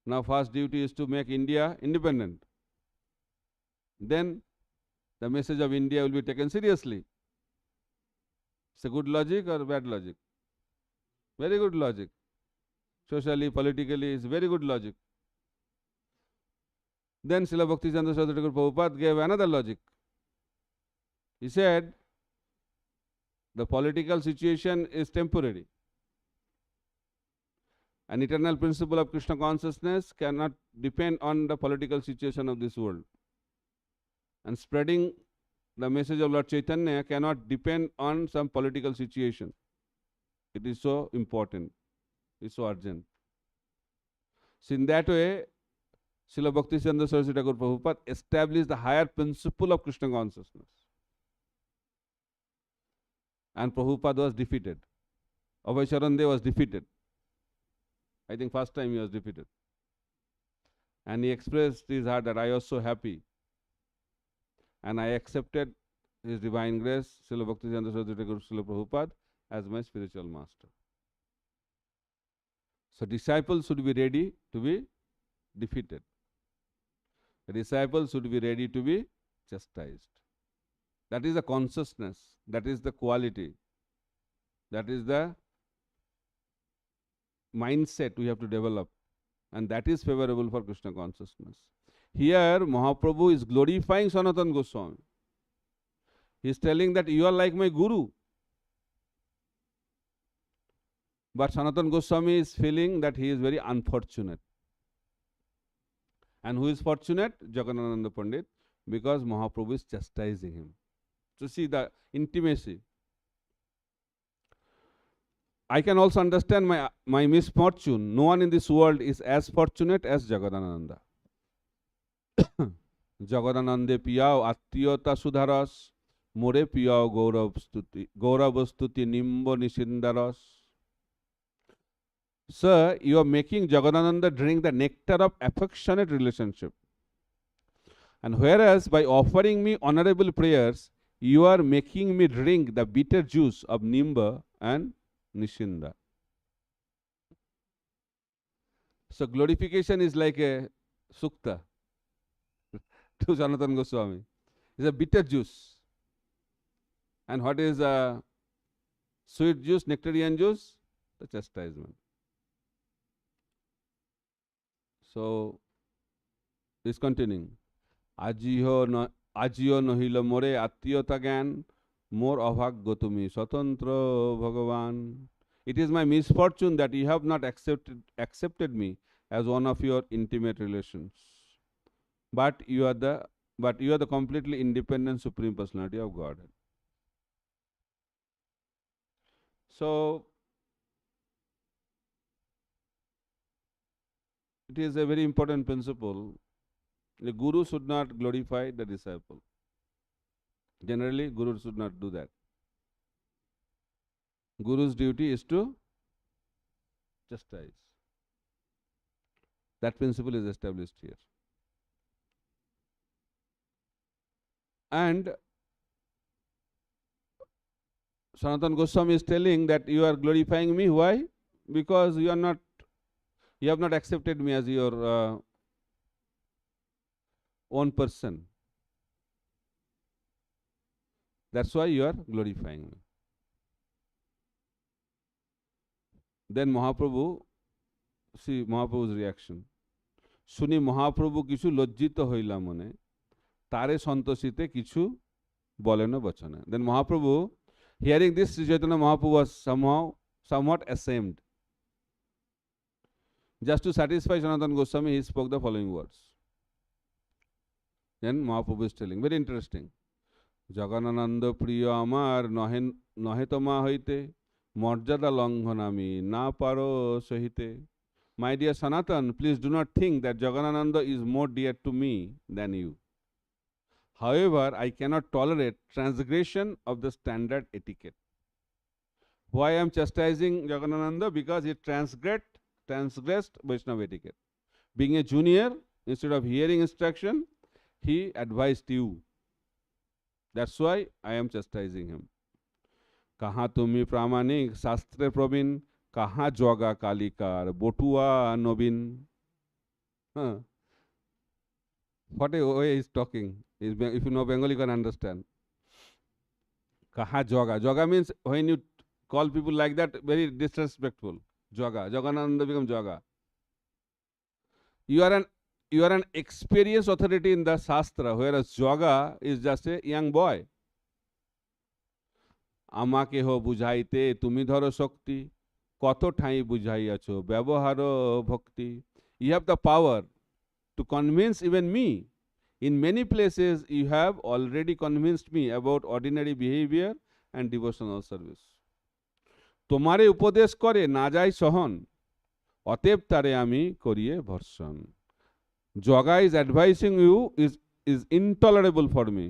[SPEAKER 1] Now first duty is to make India independent. Then the message of India will be taken seriously. It's a good logic or bad logic? Very good logic. Socially, politically, it's very good logic. Then Srila Bhakti Chandra Saraswati Prabhupada gave another logic. He said, the political situation is temporary. An eternal principle of Krishna consciousness cannot depend on the political situation of this world. And spreading the message of Lord Chaitanya cannot depend on some political situation. It is so important. It's so urgent. So in that way, Srila Bhakti-Siddhanta Saraswati Thakur Prabhupada established the higher principle of Krishna consciousness. And Prabhupada was defeated. Abhay Charan Dev was defeated. I think first time he was defeated. And he expressed his heart that I was so happy. And I accepted his divine grace, Srila Bhakti-Siddhanta Saraswati Thakur Srila Prabhupada, as my spiritual master. So disciples should be ready to be defeated. The disciples should be ready to be chastised. That is the consciousness, that is the quality, that is the mindset we have to develop, and that is favorable for Krishna consciousness. Here Mahaprabhu is glorifying Sanatana Goswami. He is telling that you are like my guru. But Sanatana Goswami is feeling that he is very unfortunate. And who is fortunate? Jagannatha Pandit, because Mahaprabhu is chastising him. So see the intimacy. I can also understand my misfortune. No one in this world is as fortunate as Jagadananda. Jagadanande piyao attiyota sudharas, more piyao gaurav-stuti nimbo nishindaras. Sir, you are making Jagadananda drink the nectar of affectionate relationship. And whereas by offering me honorable prayers, you are making me drink the bitter juice of Nimba and Nishinda. So glorification is like a sukta to Sanatana Goswami. It's a bitter juice. And what is a sweet juice, nectarian juice? The chastisement. So, it's continuing. Ajiyo নহিল মোরে আত্মীয়তা জ্ঞান মোর অভাগ্য তুমি স্বতন্ত্র ভগবান. It is my misfortune that you have not accepted me as one of your intimate relations. But you are the completely independent Supreme Personality of Godhead. So, it is a very important principle. The guru should not glorify the disciple. Generally, guru should not do that. Guru's duty is to chastise. That principle is established here. And Sanatana Goswami is telling that you are glorifying me. Why? Because you have not accepted me as your own person. That's why you are glorifying me. Then Mahaprabhu, see Mahaprabhu's reaction. Suni Mahaprabhu kichu lojjito hoila mone, tare santosite kichu boleno bachane. Then Mahaprabhu, hearing this, Sri Chaitanya Mahaprabhu was somewhat ashamed. Just to satisfy Sanatana Goswami, he spoke the following words. Then Mahaprabhu is telling, very interesting. Jagannananda priya amar nahe toma hoite, মর্যাদা লঙ্ঘন আমি না পারো সহিতে. My dear Sanatan, please do not think that Jagannananda is more dear to me than you. However, I cannot tolerate transgression of the standard etiquette. Why I am chastising Jagannananda? Because he transgressed Vaishnava etiquette. Being a junior, instead of hearing instruction, he advised you. That's why I am chastising him. কাহা তুমি প্রামাণিক শাস্ত্রে প্রবীণ, কাহা জগা কালিকার বটুয়া নবীন. What a way he is talking. If you know Bengali, you can understand. Kaha joga. Joga means when you call people like that, very disrespectful. Joga. Jagananda becomes joga. You are an experienced authority in the Shastra, whereas joga is just a young boy. আমাকে হো বুঝাইতে তুমি ধরো শক্তি, কত ঠাঁই বুঝাইয়াছ ব্যবহার ভক্তি। You have the power to convince even me. In many places you have already convinced me about ordinary behavior and devotional service. তোমারে উপদেশ করে না যায় সহন, অতএব তারে আমি করিয়ে ভর্ষণ। Joga is advising you is intolerable for me,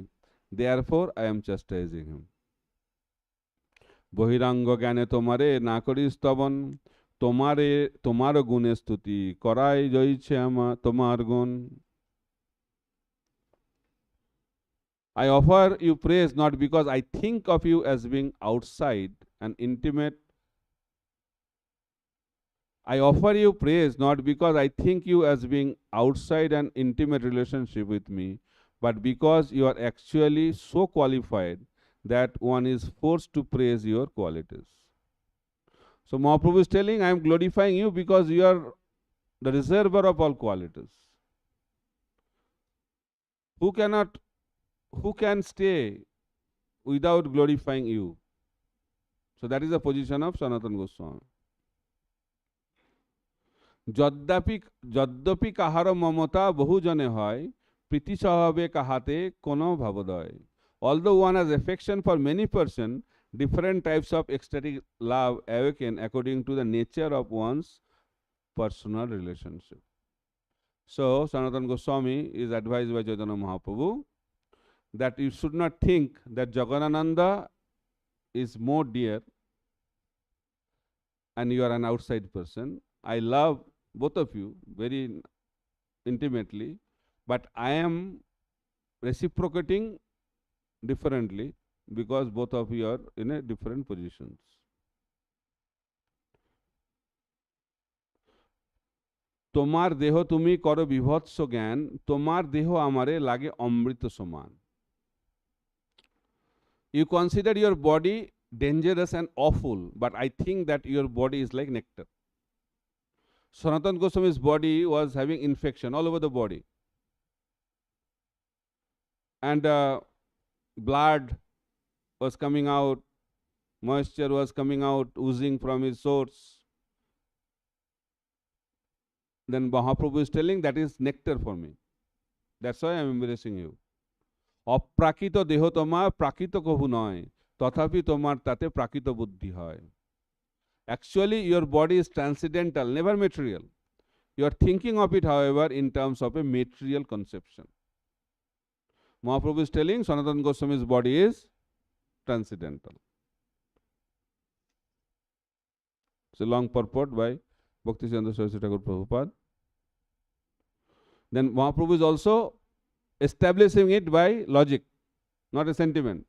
[SPEAKER 1] therefore I am chastising him. বহিরাঙ্গ জ্ঞানে তোমারে না করি স্তবন, তোমারে তোমার গুণে স্তুতি করাই জয়ছে তোমার গুণ। I offer you praise not because I think of you as being outside an intimate. I offer you praise not because I think you as being outside an intimate relationship with me, but because you are actually so qualified that one is forced to praise your qualities. So Mahaprabhu is telling, I am glorifying you because you are the reservoir of all qualities. Who can stay without glorifying you? So that is the position of Sanatana Goswami. যদ্যপি কাহার মমতা বহুজনে হয়, প্রীতি স্বভাবে কাহাতে কোন ভাবোদয়। Although one has affection for many persons, different types of ecstatic love awaken according to the nature of one's personal relationship. So Sanatana Goswami is advised by Chaitanya Mahaprabhu that you should not think that Jagadananda is more dear and you are an outside person. I love both of you very intimately, but I am reciprocating differently because both of you are in a different positions. তোমার দেহ তুমি করো বিভৎস জ্ঞান, তোমার দেহ আমারে লাগে অমৃত সমান। You consider your body dangerous and awful, but I think that your body is like nectar. Sanatana Goswami's body was having infection all over the body, and blood was coming out, moisture was coming out, oozing from his source. Then Mahaprabhu is telling that is nectar for me. That's why I am embracing you. অপ্রাকৃত দেহ তোমার প্রাকৃত কভু নয়, তথাপি তোমার তাতে প্রাকৃত বুদ্ধি হয়। Actually, your body is transcendental, never material. You are thinking of it, however, in terms of a material conception. Mahaprabhu is telling Sanatana Goswami's body is transcendental. It's a long purport by Bhaktisiddhanta Saraswati Thakur Prabhupada. Then Mahaprabhu is also establishing it by logic, not a sentiment.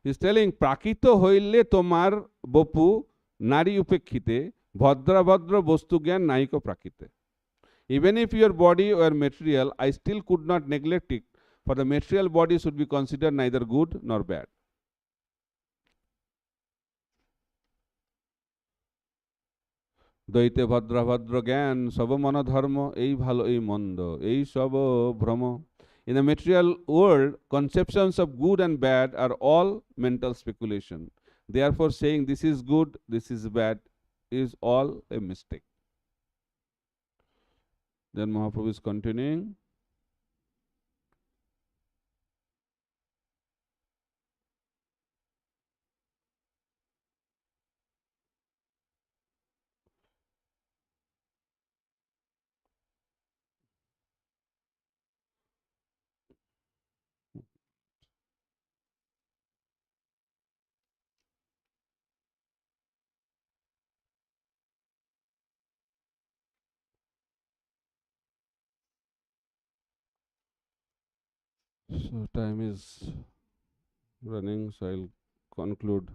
[SPEAKER 1] He is telling, প্রাকৃত হইলে তোমার বপু নারী উপেক্ষিতে, ভদ্রাভদ্র বস্তু জ্ঞান Naik প্রাকৃতে। Even if your body were material, I still could not neglect it, for the material body should be considered neither good nor bad. দ্বৈতে ভদ্রাভদ্র জ্ঞান সব মন ধর্ম, এই ভালো এই মন্দ এই সব ভ্রম। In the material world, conceptions of good and bad are all mental speculation. Therefore, saying this is good, this is bad is all a mistake. Then Mahaprabhu is continuing. So time is running, so I'll conclude.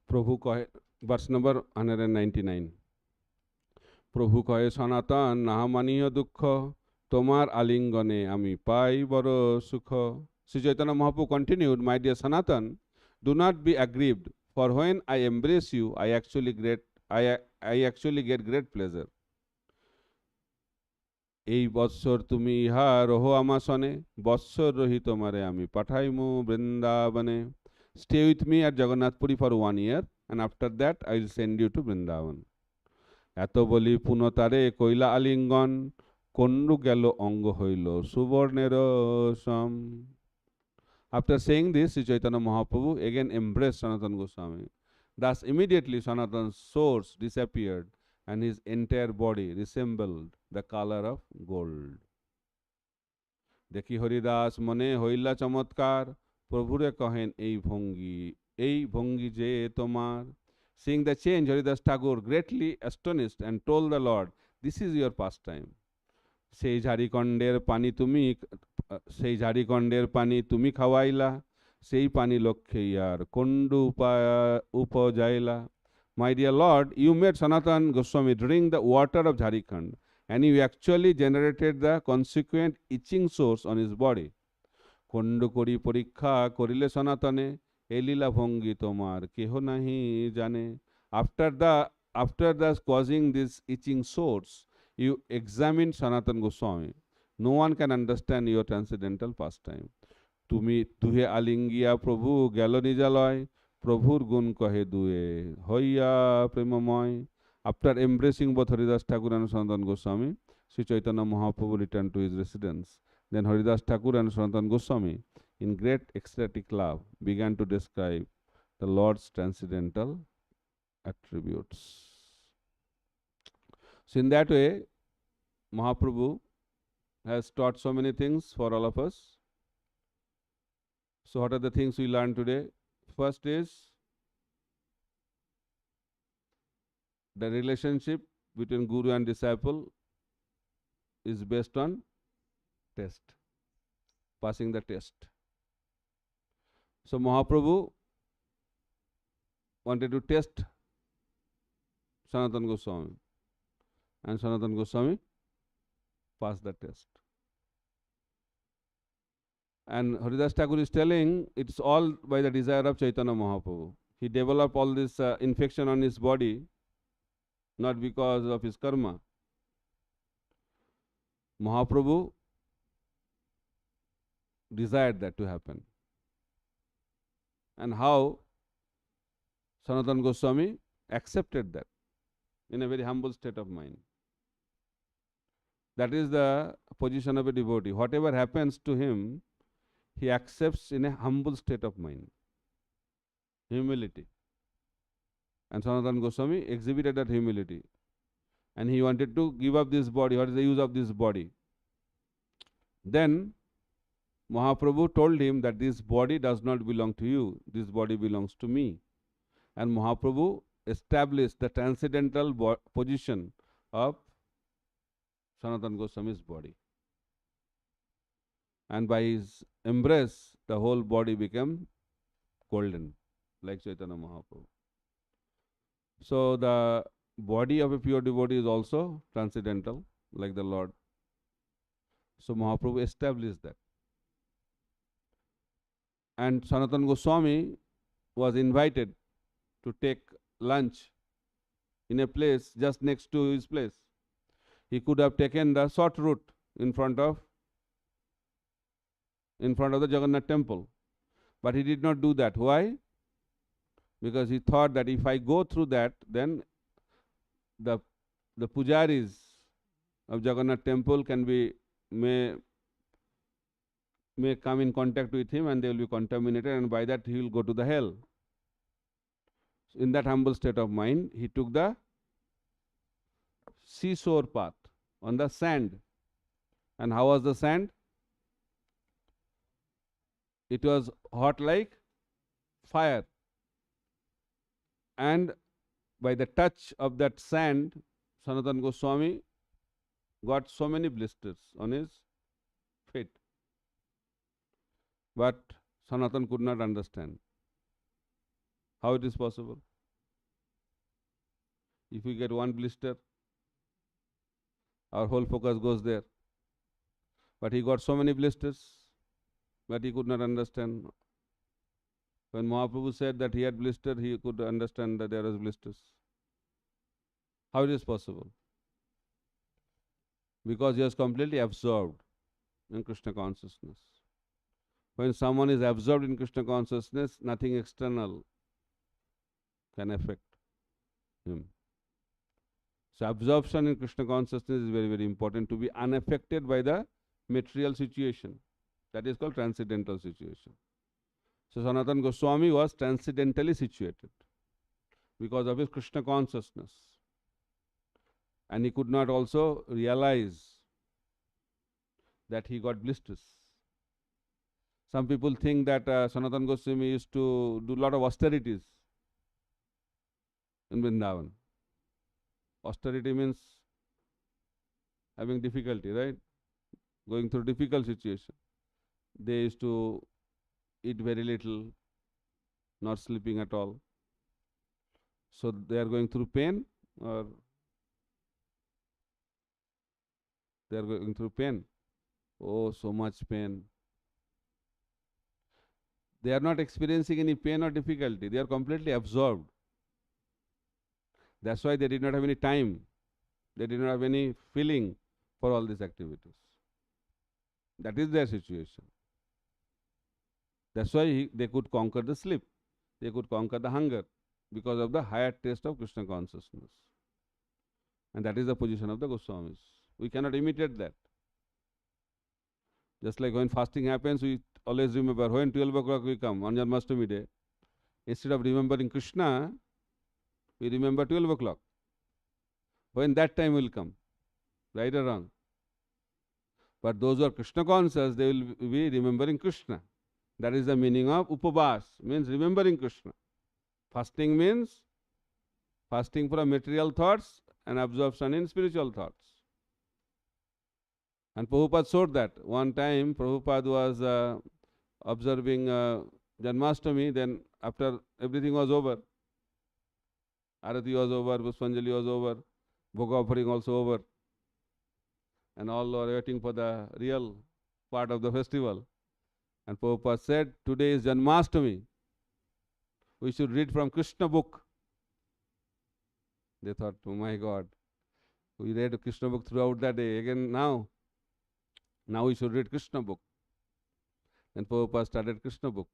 [SPEAKER 1] প্রভু কহে, verse number 199. প্রভু কহে সনাতন নাহা মানিয় দুঃখ, তোমার আলিঙ্গনে আমি পাই বড় সুখ। Sri Chaitanya Mahaprabhu continued, my dear Sanatan, do not be aggrieved, for when I embrace you, I actually get great pleasure. এই বৎসর তুমি ইহা রহ আমাসনে, বৎসর রহি তোমারে আমি পাঠাইমু বৃন্দাবনে। Stay with me at Jagannath Puri for 1 year, and after that I will send you to Vrindavan. এত বলি পুনতারে কইলা আলিঙ্গন, কন্যু গেল অঙ্গ হইল সুবর্ণের সম। After saying this, Sri Chaitanya Mahaprabhu again embraced Sanatana Goswami. Thus immediately Sanatan's source disappeared and his entire body resembled the color of gold. দেখি হরিদাস মনে হইলা চমৎকার, প্রভুরে কহেন এই ভঙ্গি যে তোমার। Seeing the change, Haridas Thakur greatly astonished and told the Lord, this is your pastime. সেই ঝাড়িকণ্ডের পানি তুমি সেই ঝাড়িকণ্ডের পানি তুমি খাওয়াইলা, সেই পানি লক্ষ্যে ইয়ার কন্ডু উপজাইলা। My dear Lord, you made Sanatana Goswami drink the water of Jharkhand, and you actually generated the consequent itching source on his body. কণ্ড করি পরীক্ষা করিলে সনাতনে, এ লীলা ভঙ্গি তোমার কেহ নাহি জানে। After thus causing this itching source, you examined Sanatana Goswami. No one can understand your transcendental pastime. তুমি দুহে আলিঙ্গিয়া প্রভু গেল নিজালয়, প্রভুর গুণ কহে দুয়ে হইয়া প্রেমময়। After embracing both Haridas Thakur and Sanatana Goswami, Sri Chaitanya Mahaprabhu returned to his residence. Then Haridas Thakur and Sanatana Goswami, in great ecstatic love, began to describe the Lord's transcendental attributes. So in that way, Mahaprabhu has taught so many things for all of us. So what are the things we learned today? First is the relationship between guru and disciple is based on test, passing the test. So Mahaprabhu wanted to test Sanatana Goswami, and Sanatana Goswami passed the test. And Haridas Thakur is telling it's all by the desire of Chaitanya Mahaprabhu. He developed all this infection on his body not because of his karma. Mahaprabhu desired that to happen. And how Sanatana Goswami accepted that in a very humble state of mind. That is the position of a devotee. Whatever happens to him, he accepts in a humble state of mind, humility. And Sanatana Goswami exhibited that humility. And he wanted to give up this body. What is the use of this body? Then Mahaprabhu told him that this body does not belong to you, this body belongs to me. And Mahaprabhu established the transcendental position of Sanatana Goswami's body. And by his embrace, the whole body became golden, like Chaitanya Mahaprabhu. So the body of a pure devotee is also transcendental, like the Lord. So Mahaprabhu established that. And Sanatana Goswami was invited to take lunch in a place just next to his place. He could have taken the short route in front of the Jagannath temple. But he did not do that. Why? Because he thought that if I go through that, then the pujaris of Jagannath temple may come in contact with him and they will be contaminated, and by that he will go to the hell. So in that humble state of mind, he took the seashore path on the sand. And how was the sand? It was hot like fire. And by the touch of that sand, Sanatana Goswami got so many blisters on his feet. But Sanatana could not understand how it is possible. If we get one blister, our whole focus goes there. But he got so many blisters, but he could not understand. When Mahaprabhu said that he had blister, he could understand that there was blisters. How it is possible? because he was completely absorbed in Krishna consciousness. When someone is absorbed in Krishna consciousness, nothing external can affect him. So absorption in Krishna consciousness is very, very important to be unaffected by the material situation. That is called transcendental situation. So Sanatana Goswami was transcendentally situated because of his Krishna consciousness. And he could not also realize that he got blisters. Some people think that Sanatana Goswami used to do a lot of austerities in Vrindavan. Austerity means having difficulty, right? Going through difficult situation. They used to eat very little, not sleeping at all. So they are going through pain, or they are going through pain. Oh, so much pain. They are not experiencing any pain or difficulty. They are completely absorbed. That's why they did not have any time. They did not have any feeling for all these activities. That is their situation. That's why they could conquer the sleep. They could conquer the hunger because of the higher taste of Krishna consciousness. And that is the position of the Goswamis. We cannot imitate that. Just like when fasting happens, we always remember when 12 o'clock we come on Janmashtami day. Instead of remembering Krishna, we remember 12 o'clock. When that time will come, right or wrong? But those who are Krishna conscious, they will be remembering Krishna. That is the meaning of upavas, means remembering Krishna. Fasting means fasting from material thoughts and absorption in spiritual thoughts. And Prabhupada showed that. One time Prabhupada was observing Janmashtami, then after everything was over, Arati was over, Pushpanjali was over, Bhoga offering also over, and all were waiting for the real part of the festival. And Prabhupada said, today is Janmashtami. We should read from Krishna book. They thought, oh my God, we read Krishna book throughout the day. Again now we should read Krishna book. Then Prabhupada started Krishna book.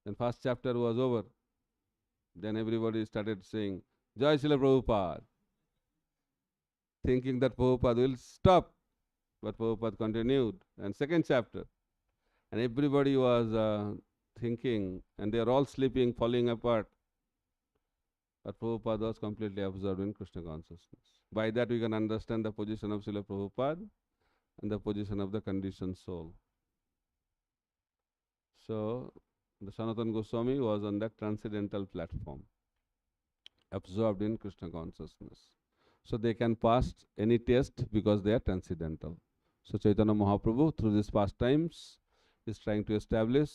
[SPEAKER 1] Then first chapter was over. Then everybody started saying, Jai Srila Prabhupada, thinking that Prabhupada will stop. But Prabhupada continued. And second chapter. And everybody was thinking, and they are all sleeping, falling apart. But Prabhupada was completely absorbed in Krishna consciousness. By that we can understand the position of Srila Prabhupada and the position of the conditioned soul. So, the Sanatana Goswami was on that transcendental platform, absorbed in Krishna consciousness. So they can pass any test because they are transcendental. So Chaitanya Mahaprabhu, through these pastimes, is trying to establish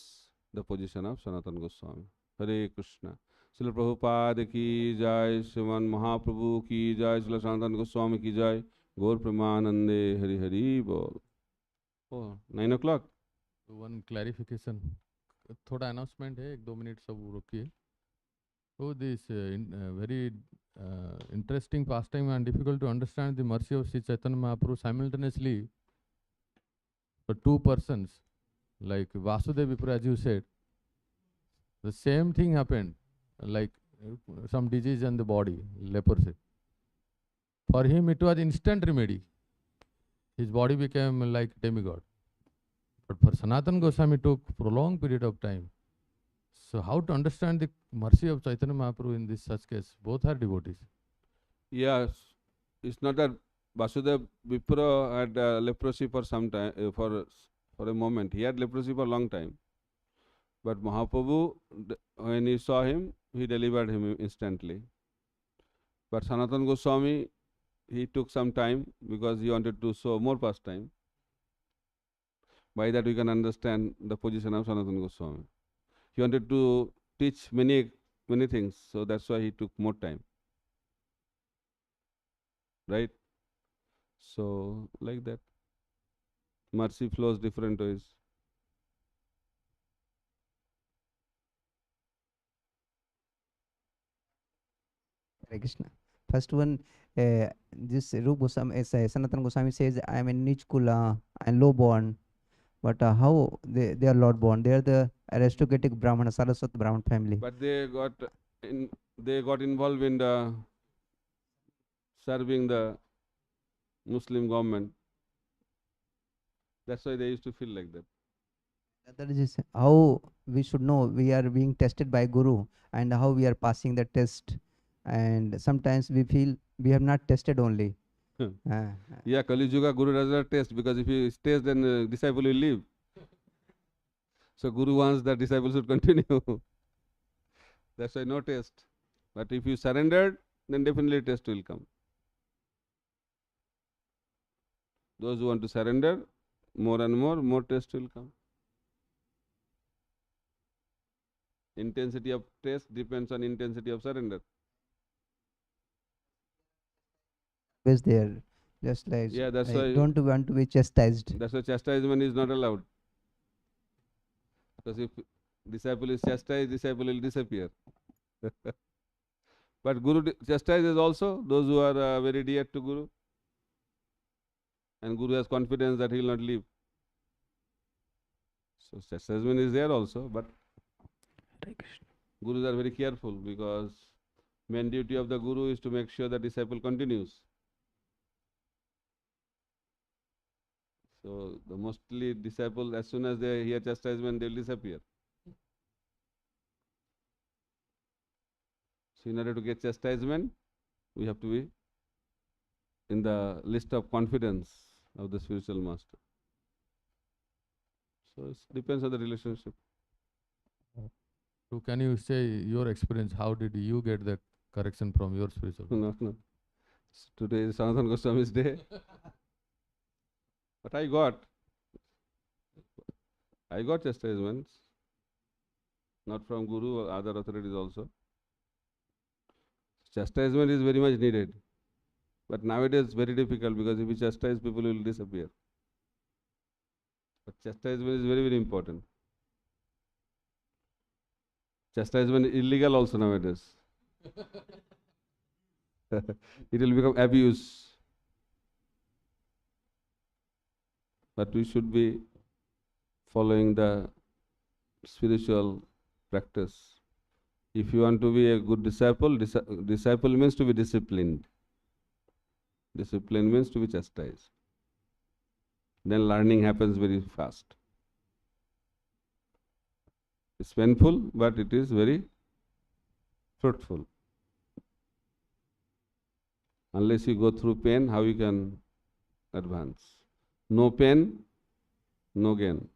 [SPEAKER 1] the position of Sanatana Goswami. Hare Krishna. Srila Prabhupada ki jai, Sriman Mahaprabhu ki jai, Srila Sanatana Goswami ki jai, Gaur Premanande Hari Hari Bol. Oh, 9 o'clock.
[SPEAKER 2] One clarification. थोड़ा announcement है, 1-2 minute सब रुकिए. Oh, this very interesting pastime and difficult to understand the mercy of Sri Chaitanya Mahaprabhu simultaneously for two persons, like Vasudeva Vipra, as you said. The same thing happened, like some disease in the body, leprosy. For him, it was instant remedy. His body became like demigod. But for Sanatana Goswami, it took prolonged period of time. So how to understand the mercy of Chaitanya Mahaprabhu in this such case? Both are devotees.
[SPEAKER 1] Yes, it's not that Vasudeva Vipra had leprosy for some time, for a moment. He had leprosy for a long time. But Mahaprabhu, when he saw him, he delivered him instantly. But Sanatana Goswami, he took some time because he wanted to show more pastime. By that we can understand the position of Sanatana Goswami. He wanted to teach many things, so that's why he took more time. Right? So, like that. Mercy flows different ways.
[SPEAKER 3] Hare Krishna. First one, this Rup Goswami, Sanatana Goswami says, I am in Nich Kula and low born. But how they are Lord born? They are the aristocratic Brahmana, Saraswat Brahman family.
[SPEAKER 1] But in, they got involved in the serving the Muslim government. That's why they used to feel like that.
[SPEAKER 3] That is how we should know we are being tested by Guru and how we are passing the test. And sometimes we feel we have not tested only.
[SPEAKER 1] Yeah, Kali Yuga Guru does not test, because if he stays, then disciple will leave. So Guru wants that disciple should continue. That's why no test. But if you surrendered, then definitely test will come. Those who want to surrender, more and more test will come. Intensity of test depends on intensity of surrender.
[SPEAKER 3] Always there, just like
[SPEAKER 1] Yeah, that's
[SPEAKER 3] I
[SPEAKER 1] why
[SPEAKER 3] don't want to be chastised.
[SPEAKER 1] that's why chastisement is not allowed. Because if disciple is chastised, disciple will disappear. But Guru chastises also those who are very dear to Guru. And Guru has confidence that he will not leave. So chastisement is there also, but Gurus are very careful, because main duty of the Guru is to make sure the disciple continues. So the mostly disciple, as soon as they hear chastisement, they will disappear. So in order to get chastisement, we have to be in the list of confidence of the spiritual master. So it depends on the relationship.
[SPEAKER 2] So can you say your experience? How did you get the correction from your spiritual?
[SPEAKER 1] No. Today is Sanatana Goswami's day. But I got chastisements, not from Guru or other authorities also. Chastisement is very much needed. But nowadays very difficult, because if you chastise, people will disappear. But chastisement is very, very important. Chastisement is illegal also nowadays. It will become abuse. But we should be following the spiritual practice. If you want to be a good disciple, disciple means to be disciplined. Discipline means to be chastised. Then learning happens very fast. It's painful, but it is very fruitful. Unless you go through pain, how you can advance? No pain, no gain.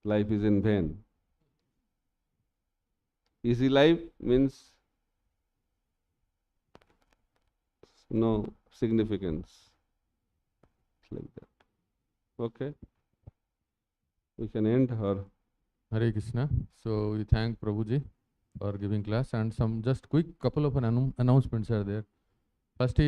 [SPEAKER 1] Life is in vain. Easy life means no significance. It's like that. Okay. We can end or
[SPEAKER 2] Hare Krishna. So we thank Prabhuji for giving class, and some just quick couple of announcements are there. First is